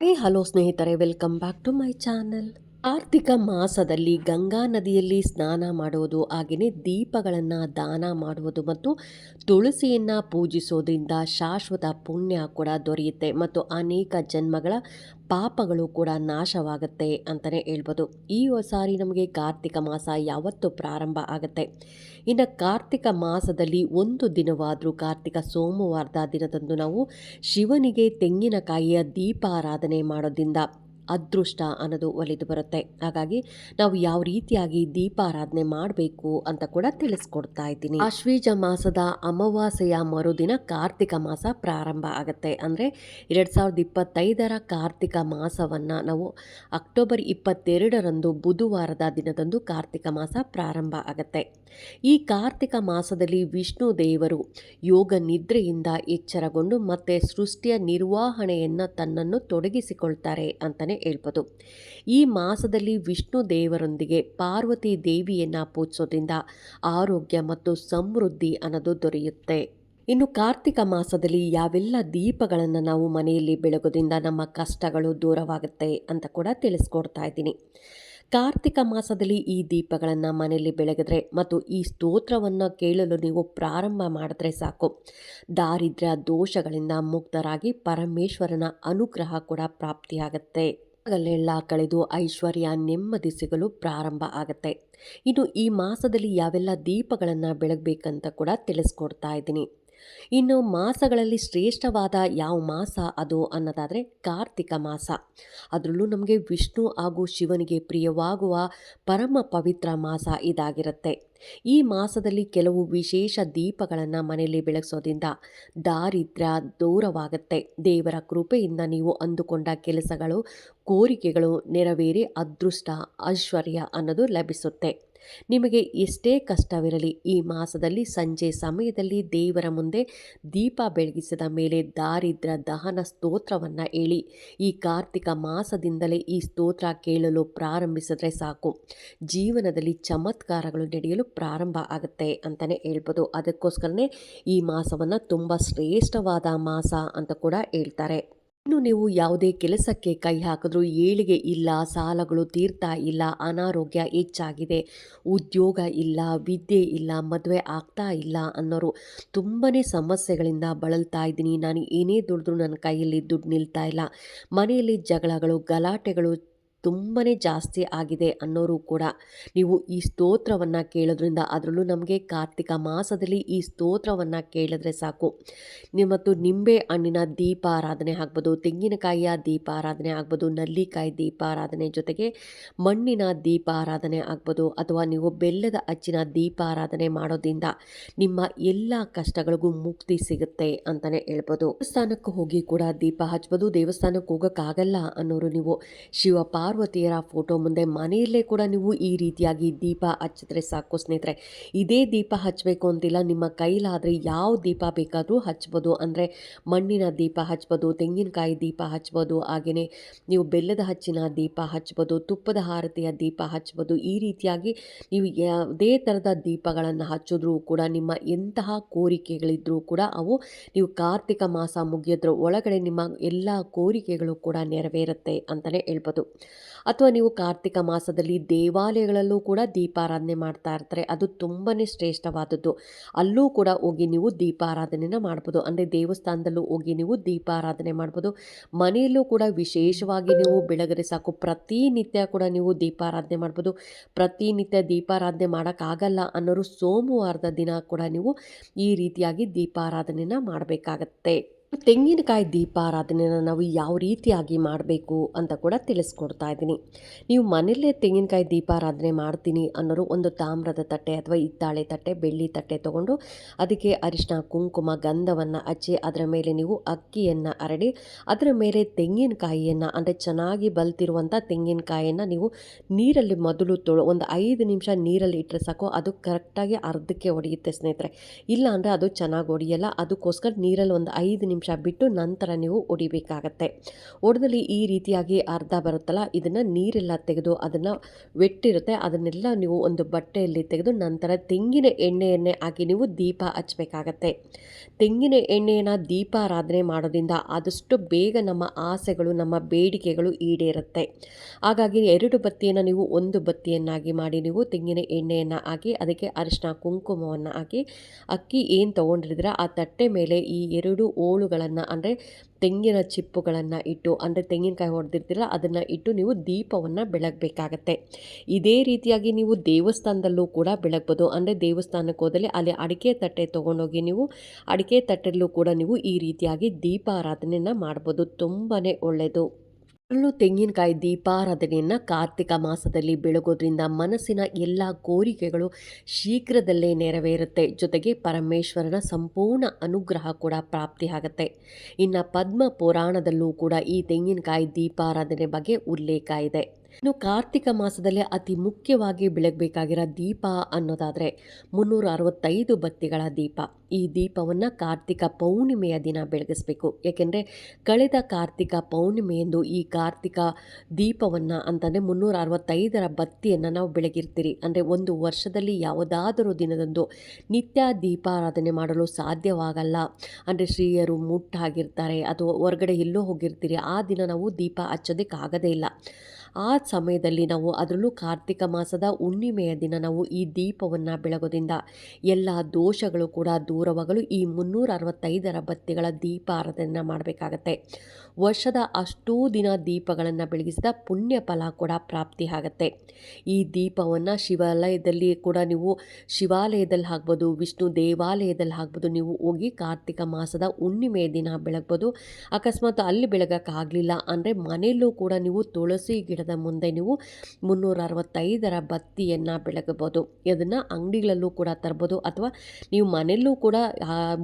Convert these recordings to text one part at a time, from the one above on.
Hello ಸ್ನೇಹಿತರೆ, welcome back to my channel. Kartika ಮಾಸದಲ್ಲಿ ಗಂಗಾ ನದಿಯಲ್ಲಿ ಸ್ನಾನ ಮಾಡುವುದು, ಹಾಗೆಯೇ ದೀಪಗಳನ್ನು ದಾನ ಮಾಡುವುದು ಮತ್ತು ತುಳಸಿಯನ್ನು ಪೂಜಿಸೋದ್ರಿಂದ ಶಾಶ್ವತ ಪುಣ್ಯ ಕೂಡ ದೊರೆಯುತ್ತೆ ಮತ್ತು ಅನೇಕ ಜನ್ಮಗಳ ಪಾಪಗಳು ಕೂಡ ನಾಶವಾಗುತ್ತೆ ಅಂತಲೇ ಹೇಳ್ಬೋದು. ಈ ಸಾರಿ ನಮಗೆ ಕಾರ್ತಿಕ ಮಾಸ ಯಾವತ್ತು ಪ್ರಾರಂಭ ಆಗುತ್ತೆ? ಇನ್ನು ಕಾರ್ತಿಕ ಮಾಸದಲ್ಲಿ ಒಂದು ದಿನವಾದರೂ ಕಾರ್ತಿಕ ಸೋಮವಾರದ ದಿನದಂದು ನಾವು ಶಿವನಿಗೆ ತೆಂಗಿನಕಾಯಿಯ ದೀಪಾರಾಧನೆ ಮಾಡೋದ್ರಿಂದ ಅದೃಷ್ಟ ಅನ್ನೋದು ಒಲಿದು ಬರುತ್ತೆ. ಹಾಗಾಗಿ ನಾವು ಯಾವ ರೀತಿಯಾಗಿ ದೀಪಾರಾಧನೆ ಮಾಡಬೇಕು ಅಂತ ಕೂಡ ತಿಳಿಸ್ಕೊಡ್ತಾ ಇದ್ದೀನಿ. ಆಶ್ವೀಜ ಮಾಸದ ಅಮಾವಾಸ್ಯೆಯ ಮರುದಿನ ಕಾರ್ತಿಕ ಮಾಸ ಪ್ರಾರಂಭ ಆಗುತ್ತೆ. ಅಂದರೆ 2025ರ ಕಾರ್ತಿಕ ಮಾಸವನ್ನು ನಾವು ಅಕ್ಟೋಬರ್ 22ರಂದು ಬುಧವಾರದ ದಿನದಂದು ಕಾರ್ತಿಕ ಮಾಸ ಪ್ರಾರಂಭ ಆಗುತ್ತೆ. ಈ ಕಾರ್ತಿಕ ಮಾಸದಲ್ಲಿ ವಿಷ್ಣು ದೇವರು ಯೋಗ ನಿದ್ರೆಯಿಂದ ಎಚ್ಚರಗೊಂಡು ಮತ್ತೆ ಸೃಷ್ಟಿಯ ನಿರ್ವಹಣೆಯನ್ನು ತನ್ನನ್ನು ತೊಡಗಿಸಿಕೊಳ್ತಾರೆ ಅಂತಲೇ ಹೇಳ್ಬೋದು. ಈ ಮಾಸದಲ್ಲಿ ವಿಷ್ಣು ದೇವರೊಂದಿಗೆ ಪಾರ್ವತಿ ದೇವಿಯನ್ನು ಪೂಜಿಸೋದ್ರಿಂದ ಆರೋಗ್ಯ ಮತ್ತು ಸಮೃದ್ಧಿ ಅನ್ನೋದು ದೊರೆಯುತ್ತೆ. ಇನ್ನು ಕಾರ್ತಿಕ ಮಾಸದಲ್ಲಿ ಯಾವೆಲ್ಲ ದೀಪಗಳನ್ನು ನಾವು ಮನೆಯಲ್ಲಿ ಬೆಳಗೋದ್ರಿಂದ ನಮ್ಮ ಕಷ್ಟಗಳು ದೂರವಾಗುತ್ತೆ ಅಂತ ಕೂಡ ತಿಳಿಸ್ಕೊಡ್ತಾ ಇದ್ದೀನಿ. ಕಾರ್ತಿಕ ಮಾಸದಲ್ಲಿ ಈ ದೀಪಗಳನ್ನು ಮನೆಯಲ್ಲಿ ಬೆಳಗಿದ್ರೆ ಮತ್ತು ಈ ಸ್ತೋತ್ರವನ್ನು ಕೇಳಲು ನೀವು ಪ್ರಾರಂಭ ಮಾಡಿದ್ರೆ ಸಾಕು, ದಾರಿದ್ರ್ಯ ದೋಷಗಳಿಂದ ಮುಕ್ತರಾಗಿ ಪರಮೇಶ್ವರನ ಅನುಗ್ರಹ ಕೂಡ ಪ್ರಾಪ್ತಿಯಾಗತ್ತೆ. ಅಲ್ಲೆಲ್ಲ ಕಳೆದು ಐಶ್ವರ್ಯ ನೆಮ್ಮದಿ ಸಿಗಲು ಪ್ರಾರಂಭ ಆಗುತ್ತೆ. ಇನ್ನು ಈ ಮಾಸದಲ್ಲಿ ಯಾವೆಲ್ಲ ದೀಪಗಳನ್ನು ಬೆಳಗಬೇಕಂತ ಕೂಡ ತಿಳಿಸ್ಕೊಡ್ತಾ ಇದ್ದೀನಿ. ಇನ್ನು ಮಾಸಗಳಲ್ಲಿ ಶ್ರೇಷ್ಠವಾದ ಯಾವ ಮಾಸ ಅದು ಅನ್ನೋದಾದರೆ ಕಾರ್ತಿಕ ಮಾಸ. ಅದರಲ್ಲೂ ನಮಗೆ ವಿಷ್ಣು ಹಾಗೂ ಶಿವನಿಗೆ ಪ್ರಿಯವಾಗುವ ಪರಮ ಪವಿತ್ರ ಮಾಸ ಇದಾಗಿರುತ್ತೆ. ಈ ಮಾಸದಲ್ಲಿ ಕೆಲವು ವಿಶೇಷ ದೀಪಗಳನ್ನು ಮನೆಯಲ್ಲಿ ಬೆಳಗಿಸೋದ್ರಿಂದ ದಾರಿದ್ರ್ಯ ದೂರವಾಗುತ್ತೆ. ದೇವರ ಕೃಪೆಯಿಂದ ನೀವು ಅಂದುಕೊಂಡ ಕೆಲಸಗಳು, ಕೋರಿಕೆಗಳು ನೆರವೇರಿ ಅದೃಷ್ಟ ಐಶ್ವರ್ಯ ಅನ್ನೋದು ಲಭಿಸುತ್ತೆ. ನಿಮಗೆ ಎಷ್ಟೇ ಕಷ್ಟವಿರಲಿ ಈ ಮಾಸದಲ್ಲಿ ಸಂಜೆ ಸಮಯದಲ್ಲಿ ದೇವರ ಮುಂದೆ ದೀಪ ಬೆಳಗಿಸಿದ ಮೇಲೆ ದಾರಿದ್ರ್ಯ ದಹನ ಸ್ತೋತ್ರವನ್ನು ಹೇಳಿ ಈ ಕಾರ್ತಿಕ ಮಾಸದಿಂದಲೇ ಈ ಸ್ತೋತ್ರ ಕೇಳಲು ಪ್ರಾರಂಭಿಸಿದ್ರೆ ಸಾಕು, ಜೀವನದಲ್ಲಿ ಚಮತ್ಕಾರಗಳು ನಡೆಯಲು ಪ್ರಾರಂಭ ಆಗುತ್ತೆ ಅಂತಲೇ ಹೇಳ್ಬೋದು. ಅದಕ್ಕೋಸ್ಕರನೇ ಈ ಮಾಸವನ್ನು ತುಂಬ ಶ್ರೇಷ್ಠವಾದ ಮಾಸ ಅಂತ ಕೂಡ ಹೇಳ್ತಾರೆ. ಇನ್ನು ನೀವು ಯಾವುದೇ ಕೆಲಸಕ್ಕೆ ಕೈ ಹಾಕಿದ್ರೂ ಏಳಿಗೆ ಇಲ್ಲ, ಸಾಲಗಳು ತೀರ್ತಾ ಇಲ್ಲ, ಅನಾರೋಗ್ಯ ಹೆಚ್ಚಾಗಿದೆ, ಉದ್ಯೋಗ ಇಲ್ಲ, ವಿದ್ಯೆ ಇಲ್ಲ, ಮದುವೆ ಆಗ್ತಾ ಇಲ್ಲ ಅನ್ನೋರು ತುಂಬಾ ಸಮಸ್ಯೆಗಳಿಂದ ಬಳಲ್ತಾ ಇದ್ದೀನಿ, ನಾನು ಏನೇ ದುಡಿದ್ರೂ ನನ್ನ ಕೈಯಲ್ಲಿ ದುಡ್ಡು ನಿಲ್ತಾ ಇಲ್ಲ, ಮನೆಯಲ್ಲಿ ಜಗಳಗಳು ಗಲಾಟೆಗಳು ತುಂಬಾ ಜಾಸ್ತಿ ಆಗಿದೆ ಅನ್ನೋರು ಕೂಡ ನೀವು ಈ ಸ್ತೋತ್ರವನ್ನು ಕೇಳೋದ್ರಿಂದ, ಅದರಲ್ಲೂ ನಮಗೆ ಕಾರ್ತಿಕ ಮಾಸದಲ್ಲಿ ಈ ಸ್ತೋತ್ರವನ್ನು ಕೇಳಿದ್ರೆ ಸಾಕು, ಮತ್ತು ನಿಂಬೆ ಹಣ್ಣಿನ ದೀಪಾರಾಧನೆ ಆಗ್ಬೋದು, ತೆಂಗಿನಕಾಯಿಯ ದೀಪಾರಾಧನೆ ಆಗ್ಬೋದು, ನಲ್ಲಿಕಾಯಿ ದೀಪಾರಾಧನೆ ಜೊತೆಗೆ ಮಣ್ಣಿನ ದೀಪಾರಾಧನೆ ಆಗ್ಬೋದು, ಅಥವಾ ನೀವು ಬೆಲ್ಲದ ಅಚ್ಚಿನ ದೀಪಾರಾಧನೆ ಮಾಡೋದ್ರಿಂದ ನಿಮ್ಮ ಎಲ್ಲ ಕಷ್ಟಗಳಿಗೂ ಮುಕ್ತಿ ಸಿಗುತ್ತೆ ಅಂತಲೇ ಹೇಳ್ಬೋದು. ದೇವಸ್ಥಾನಕ್ಕೆ ಹೋಗಿ ಕೂಡ ದೀಪ ಹಚ್ಬೋದು. ದೇವಸ್ಥಾನಕ್ಕೆ ಹೋಗೋಕ್ಕಾಗಲ್ಲ ಅನ್ನೋರು ನೀವು ಶಿವ ಪಾರ್ವತಿಯರ ಫೋಟೋ ಮುಂದೆ ಮನೆಯಲ್ಲೇ ಕೂಡ ನೀವು ಈ ರೀತಿಯಾಗಿ ದೀಪ ಹಚ್ಚಿದ್ರೆ ಸಾಕು ಸ್ನೇಹಿತರೆ. ಇದೇ ದೀಪ ಹಚ್ಚಬೇಕು ಅಂತಿಲ್ಲ, ನಿಮ್ಮ ಕೈಲಾದರೆ ಯಾವ ದೀಪ ಬೇಕಾದರೂ ಹಚ್ಬೋದು. ಅಂದರೆ ಮಣ್ಣಿನ ದೀಪ ಹಚ್ಬೋದು, ತೆಂಗಿನಕಾಯಿ ದೀಪ ಹಚ್ಬೋದು, ಹಾಗೆಯೇ ನೀವು ಬೆಲ್ಲದ ಹಚ್ಚಿನ ದೀಪ ಹಚ್ಬೋದು, ತುಪ್ಪದ ಆರತಿಯ ದೀಪ ಹಚ್ಬೋದು. ಈ ರೀತಿಯಾಗಿ ನೀವು ಯಾವುದೇ ಥರದ ದೀಪಗಳನ್ನು ಹಚ್ಚಿದ್ರೂ ಕೂಡ ನಿಮ್ಮ ಎಂತಹ ಕೋರಿಕೆಗಳಿದ್ರೂ ಕೂಡ ಅವು ನೀವು ಕಾರ್ತಿಕ ಮಾಸ ಮುಗಿಯೋದ್ರ ಒಳಗಡೆ ನಿಮ್ಮ ಎಲ್ಲ ಕೋರಿಕೆಗಳು ಕೂಡ ನೆರವೇರುತ್ತೆ ಅಂತಲೇ ಹೇಳ್ಬೋದು. ಅಥವಾ ನೀವು ಕಾರ್ತಿಕ ಮಾಸದಲ್ಲಿ ದೇವಾಲಯಗಳಲ್ಲೂ ಕೂಡ ದೀಪಾರಾಧನೆ ಮಾಡ್ತಾ ಇರ್ತಾರೆ, ಅದು ತುಂಬಾ ಶ್ರೇಷ್ಠವಾದದ್ದು. ಅಲ್ಲೂ ಕೂಡ ಹೋಗಿ ನೀವು ದೀಪಾರಾಧನೆನ ಮಾಡ್ಬೋದು. ಅಂದರೆ ದೇವಸ್ಥಾನದಲ್ಲೂ ಹೋಗಿ ನೀವು ದೀಪಾರಾಧನೆ ಮಾಡ್ಬೋದು. ಮನೆಯಲ್ಲೂ ಕೂಡ ವಿಶೇಷವಾಗಿ ನೀವು ಬೆಳಗರೆ ಸಾಕು, ಪ್ರತಿನಿತ್ಯ ಕೂಡ ನೀವು ದೀಪಾರಾಧನೆ ಮಾಡ್ಬೋದು. ಪ್ರತಿನಿತ್ಯ ದೀಪಾರಾಧನೆ ಮಾಡೋಕ್ಕಾಗಲ್ಲ ಅನ್ನೋರು ಸೋಮವಾರದ ದಿನ ಕೂಡ ನೀವು ಈ ರೀತಿಯಾಗಿ ದೀಪಾರಾಧನೆನ ಮಾಡಬೇಕಾಗತ್ತೆ. ತೆಂಗಿನಕಾಯಿ ದೀಪಾರಾಧನೆನ ನಾವು ಯಾವ ರೀತಿಯಾಗಿ ಮಾಡಬೇಕು ಅಂತ ಕೂಡ ತಿಳಿಸ್ಕೊಡ್ತಾ ಇದ್ದೀನಿ. ನೀವು ಮನೆಯಲ್ಲೇ ತೆಂಗಿನಕಾಯಿ ದೀಪಾರಾಧನೆ ಮಾಡ್ತೀನಿ ಅನ್ನೋರು ಒಂದು ತಾಮ್ರದ ತಟ್ಟೆ ಅಥವಾ ಹಿತ್ತಾಳೆ ತಟ್ಟೆ, ಬೆಳ್ಳಿ ತಟ್ಟೆ ತೊಗೊಂಡು ಅದಕ್ಕೆ ಅರಿಶಿನ, ಕುಂಕುಮ, ಗಂಧವನ್ನು ಹಚ್ಚಿ ಅದರ ಮೇಲೆ ನೀವು ಅಕ್ಕಿಯನ್ನು ಹರಡಿ ಅದರ ಮೇಲೆ ತೆಂಗಿನಕಾಯಿಯನ್ನು, ಅಂದರೆ ಚೆನ್ನಾಗಿ ಬಲ್ತಿರುವಂಥ ತೆಂಗಿನಕಾಯಿಯನ್ನು ನೀವು ನೀರಲ್ಲಿ ಮೊದಲು ಒಂದು 5 ನಿಮಿಷ ನೀರಲ್ಲಿ ಇಟ್ಟರೆ ಸಾಕು, ಅದು ಕರೆಕ್ಟಾಗಿ ಅರ್ಧಕ್ಕೆ ಒಡೆಯುತ್ತೆ ಸ್ನೇಹಿತರೆ. ಇಲ್ಲ ಅಂದರೆ ಅದು ಚೆನ್ನಾಗಿ ಒಡೆಯಲ್ಲ. ಅದಕ್ಕೋಸ್ಕರ ನೀರಲ್ಲಿ ಒಂದು 5 ನಿಮಿಷ ನಿಮಿಷ ಬಿಟ್ಟು ನಂತರ ನೀವು ಒಡಿಬೇಕಾಗತ್ತೆ. ಒಡೆದಲ್ಲಿ ಈ ರೀತಿಯಾಗಿ ಅರ್ಧ ಬರುತ್ತಲ್ಲ, ಇದನ್ನು ನೀರೆಲ್ಲ ತೆಗೆದು ಅದನ್ನು ವೆಟ್ಟಿರುತ್ತೆ ಅದನ್ನೆಲ್ಲ ನೀವು ಒಂದು ಬಟ್ಟೆಯಲ್ಲಿ ತೆಗೆದು ನಂತರ ತೆಂಗಿನ ಎಣ್ಣೆಯನ್ನೇ ಹಾಕಿ ನೀವು ದೀಪ ಹಚ್ಚಬೇಕಾಗತ್ತೆ. ತೆಂಗಿನ ಎಣ್ಣೆಯನ್ನು ದೀಪಾರಾಧನೆ ಮಾಡೋದ್ರಿಂದ ಆದಷ್ಟು ಬೇಗ ನಮ್ಮ ಆಸೆಗಳು ನಮ್ಮ ಬೇಡಿಕೆಗಳು ಈಡೇರುತ್ತೆ. ಹಾಗಾಗಿ 2 ಬತ್ತಿಯನ್ನು ನೀವು 1 ಬತ್ತಿಯನ್ನಾಗಿ ಮಾಡಿ ನೀವು ತೆಂಗಿನ ಎಣ್ಣೆಯನ್ನು ಹಾಕಿ ಅದಕ್ಕೆ ಅರಿಶಿನ ಕುಂಕುಮವನ್ನು ಹಾಕಿ ಅಕ್ಕಿ ಏನು ತೊಗೊಂಡಿರ್ತೀರ ಆ ತಟ್ಟೆ ಮೇಲೆ ಈ 2 ಹೋಳುಗಳನ್ನು ಅಂದರೆ ತೆಂಗಿನ ಚಿಪ್ಪುಗಳನ್ನು ಇಟ್ಟು ಅಂದರೆ ತೆಂಗಿನಕಾಯಿ ಹೊಡೆದಿರ್ತೀರ ಅದನ್ನು ಇಟ್ಟು ನೀವು ದೀಪವನ್ನು ಬೆಳಗಬೇಕಾಗತ್ತೆ. ಇದೇ ರೀತಿಯಾಗಿ ನೀವು ದೇವಸ್ಥಾನದಲ್ಲೂ ಕೂಡ ಬೆಳಗ್ಬೋದು. ಅಂದರೆ ದೇವಸ್ಥಾನಕ್ಕೆ ಹೋದಲ್ಲಿ ಅಲ್ಲಿ ಅಡಿಕೆ ತಟ್ಟೆ ತೊಗೊಂಡೋಗಿ ನೀವು ಅಡಿಕೆ ತಟ್ಟೆಯಲ್ಲೂ ಕೂಡ ನೀವು ಈ ರೀತಿಯಾಗಿ ದೀಪಾರಾಧನೆಯನ್ನು ಮಾಡ್ಬೋದು. ತುಂಬಾ ಒಳ್ಳೆಯದು. ಅದರಲ್ಲೂ ತೆಂಗಿನಕಾಯಿ ದೀಪಾರಾಧನೆಯನ್ನು ಕಾರ್ತಿಕ ಮಾಸದಲ್ಲಿ ಬೆಳಗೋದ್ರಿಂದ ಮನಸ್ಸಿನ ಎಲ್ಲ ಕೋರಿಕೆಗಳು ಶೀಘ್ರದಲ್ಲೇ ನೆರವೇರುತ್ತೆ. ಜೊತೆಗೆ ಪರಮೇಶ್ವರನ ಸಂಪೂರ್ಣ ಅನುಗ್ರಹ ಕೂಡ ಪ್ರಾಪ್ತಿಯಾಗತ್ತೆ. ಇನ್ನು ಪದ್ಮ ಪುರಾಣದಲ್ಲೂ ಕೂಡ ಈ ತೆಂಗಿನಕಾಯಿ ದೀಪಾರಾಧನೆ ಬಗ್ಗೆ ಉಲ್ಲೇಖ ಇದೆ. ಇನ್ನು ಕಾರ್ತಿಕ ಮಾಸದಲ್ಲಿ ಅತಿ ಮುಖ್ಯವಾಗಿ ಬೆಳಗಬೇಕಾಗಿರೋ ದೀಪ ಅನ್ನೋದಾದರೆ 365 ಬತ್ತಿಗಳ ದೀಪ. ಈ ದೀಪವನ್ನು ಕಾರ್ತಿಕ ಪೌರ್ಣಿಮೆಯ ದಿನ ಬೆಳಗಿಸ್ಬೇಕು. ಏಕೆಂದರೆ ಕಳೆದ ಕಾರ್ತಿಕ ಪೌರ್ಣಿಮೆಯಂದು ಈ ಕಾರ್ತಿಕ ದೀಪವನ್ನು ಅಂತಂದರೆ 365ರ ಬತ್ತಿಯನ್ನು ನಾವು ಬೆಳಗಿರ್ತೀರಿ. ಅಂದರೆ ಒಂದು ವರ್ಷದಲ್ಲಿ ಯಾವುದಾದರೂ ದಿನದಂದು ನಿತ್ಯ ದೀಪಾರಾಧನೆ ಮಾಡಲು ಸಾಧ್ಯವಾಗಲ್ಲ. ಅಂದರೆ ಸ್ತ್ರೀಯರು ಮುಟ್ಟಾಗಿರ್ತಾರೆ ಅಥವಾ ಹೊರಗಡೆ ಎಲ್ಲೋ ಹೋಗಿರ್ತೀರಿ, ಆ ದಿನ ನಾವು ದೀಪ ಹಚ್ಚೋದಕ್ಕೆ ಆಗೋದೇ ಇಲ್ಲ. ಆ ಸಮಯದಲ್ಲಿ ನಾವು ಅದರಲ್ಲೂ ಕಾರ್ತಿಕ ಮಾಸದ ಹುಣ್ಣಿಮೆಯ ದಿನ ನಾವು ಈ ದೀಪವನ್ನು ಬೆಳಗೋದ್ರಿಂದ ಎಲ್ಲ ದೋಷಗಳು ಕೂಡ ದೂರವಾಗಲು ಈ 365ರ ಬತ್ತಿಗಳ ದೀಪಾರಾಧನೆ ಮಾಡಬೇಕಾಗತ್ತೆ. ವರ್ಷದ ಅಷ್ಟೂ ದಿನ ದೀಪಗಳನ್ನು ಬೆಳಗಿಸಿದ ಪುಣ್ಯ ಫಲ ಕೂಡ ಪ್ರಾಪ್ತಿ ಆಗುತ್ತೆ. ಈ ದೀಪವನ್ನು ಶಿವಾಲಯದಲ್ಲಿ ಕೂಡ ನೀವು ಶಿವಾಲಯದಲ್ಲಿ ಹಾಕ್ಬೋದು, ವಿಷ್ಣು ದೇವಾಲಯದಲ್ಲಿ ಹಾಕ್ಬೋದು. ನೀವು ಹೋಗಿ ಕಾರ್ತಿಕ ಮಾಸದ ಹುಣ್ಣಿಮೆಯ ದಿನ ಬೆಳಗ್ಬೋದು. ಅಕಸ್ಮಾತ್ ಅಲ್ಲಿ ಬೆಳಗೋಕ್ಕಾಗಲಿಲ್ಲ ಅಂದರೆ ಮನೆಯಲ್ಲೂ ಕೂಡ ನೀವು ತುಳಸಿ ಗಿಡದ ಮುಂದೆ ನೀವು 365ರ ಬತ್ತಿಯನ್ನು ಬೆಳಗಬಹುದು. ಇದನ್ನು ಅಂಗಡಿಗಳಲ್ಲೂ ಕೂಡ ತರ್ಬೋದು ಅಥವಾ ನೀವು ಮನೆಯಲ್ಲೂ ಕೂಡ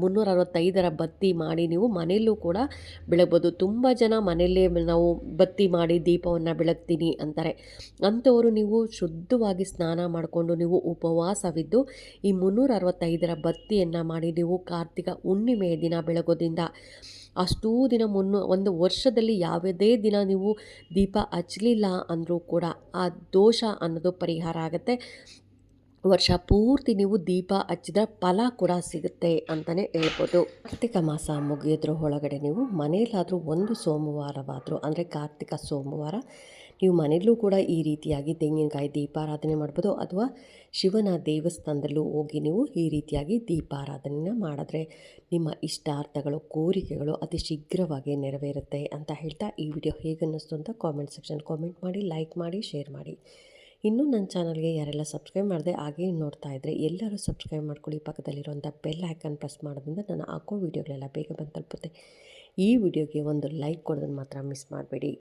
365ರ ಬತ್ತಿ ಮಾಡಿ ನೀವು ಮನೆಯಲ್ಲೂ ಕೂಡ ಬೆಳಗ್ಬೋದು. ತುಂಬ ಜನ ಮನೆಯಲ್ಲೇ ನಾವು ಬತ್ತಿ ಮಾಡಿ ದೀಪವನ್ನು ಬೆಳಗ್ತೀನಿ ಅಂತಾರೆ. ಅಂಥವರು ನೀವು ಶುದ್ಧವಾಗಿ ಸ್ನಾನ ಮಾಡಿಕೊಂಡು ನೀವು ಉಪವಾಸವಿದ್ದು ಈ 365ರ ಬತ್ತಿಯನ್ನು ಮಾಡಿ ನೀವು ಕಾರ್ತಿಕ ಹುಣ್ಣಿಮೆಯ ದಿನ ಬೆಳಗೋದ್ರಿಂದ ಅಷ್ಟೂ ದಿನ ಒಂದು ವರ್ಷದಲ್ಲಿ ಯಾವುದೇ ದಿನ ನೀವು ದೀಪ ಹಚ್ಚಲಿಲ್ಲ ಅಂದರೂ ಕೂಡ ಆ ದೋಷ ಅನ್ನೋದು ಪರಿಹಾರ ಆಗುತ್ತೆ. ವರ್ಷ ಪೂರ್ತಿ ನೀವು ದೀಪ ಹಚ್ಚಿದ ಫಲ ಕೂಡ ಸಿಗುತ್ತೆ ಅಂತಲೇ ಹೇಳ್ಬೋದು. ಕಾರ್ತಿಕ ಮಾಸ ಮುಗಿಯೋದ್ರ ಒಳಗಡೆ ನೀವು ಮನೆಯಲ್ಲಾದರೂ ಒಂದು ಸೋಮವಾರವಾದರೂ ಅಂದರೆ ಕಾರ್ತಿಕ ಸೋಮವಾರ ನೀವು ಮನೆಯಲ್ಲೂ ಕೂಡ ಈ ರೀತಿಯಾಗಿ ತೆಂಗಿನಕಾಯಿ ದೀಪಾರಾಧನೆ ಮಾಡ್ಬೋದು. ಅಥವಾ ಶಿವನ ದೇವಸ್ಥಾನದಲ್ಲೂ ಹೋಗಿ ನೀವು ಈ ರೀತಿಯಾಗಿ ದೀಪಾರಾಧನೆನ ಮಾಡಿದ್ರೆ ನಿಮ್ಮ ಇಷ್ಟಾರ್ಥಗಳು ಕೋರಿಕೆಗಳು ಅತಿ ಶೀಘ್ರವಾಗಿ ನೆರವೇರುತ್ತೆ ಅಂತ ಹೇಳ್ತಾ ಈ ವಿಡಿಯೋ ಹೇಗೆ ಅನ್ನಿಸ್ತು ಅಂತ ಕಾಮೆಂಟ್ ಸೆಕ್ಷನ್ ಕಾಮೆಂಟ್ ಮಾಡಿ, ಲೈಕ್ ಮಾಡಿ, ಶೇರ್ ಮಾಡಿ. ಇನ್ನೂ ನನ್ನ ಚಾನಲ್ಗೆ ಯಾರೆಲ್ಲ ಸಬ್ಸ್ಕ್ರೈಬ್ ಮಾಡಿದೆ ಹಾಗೇ ನೋಡ್ತಾ ಇದ್ದರೆ ಎಲ್ಲರೂ ಸಬ್ಸ್ಕ್ರೈಬ್ ಮಾಡ್ಕೊಳ್ಳಿ. ಪಕ್ಕದಲ್ಲಿರುವಂಥ ಬೆಲ್ ಐಕಾನ್ ಪ್ರೆಸ್ ಮಾಡೋದ್ರಿಂದ ನಾನು ಹಾಕೋ ವೀಡಿಯೋಗಳೆಲ್ಲ ಬೇಗ ಬಂದು ತಲುಪುತ್ತೆ. ಈ ವಿಡಿಯೋಗೆ ಒಂದು ಲೈಕ್ ಕೊಡೋದನ್ನು ಮಾತ್ರ ಮಿಸ್ ಮಾಡಬೇಡಿ.